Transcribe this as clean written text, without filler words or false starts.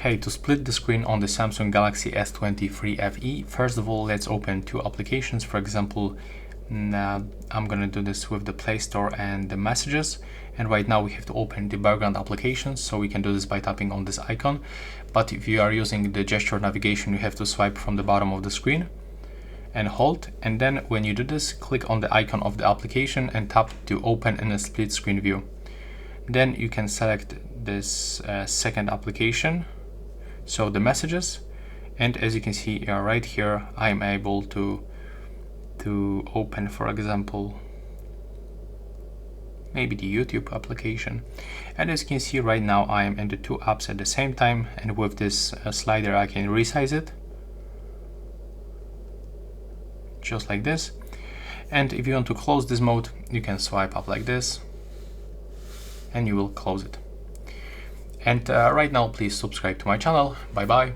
Hey, to split the screen on the Samsung Galaxy S23 FE, first of all, let's open two applications. For example, I'm gonna do this with the Play Store and the messages. And right now we have to open the background applications, so we can do this by tapping on this icon. But if you are using the gesture navigation, you have to swipe from the bottom of the screen and hold. And then when you do this, click on the icon of the application and tap to open in a split screen view. Then you can select this second application, so the messages, and as you can see right here, I'm able to open, for example, maybe the YouTube application. And as you can see right now, I am in the two apps at the same time, and with this slider I can resize it just like this. And if you want to close this mode, you can swipe up like this and you will close it. And right now, please subscribe to my channel. Bye bye.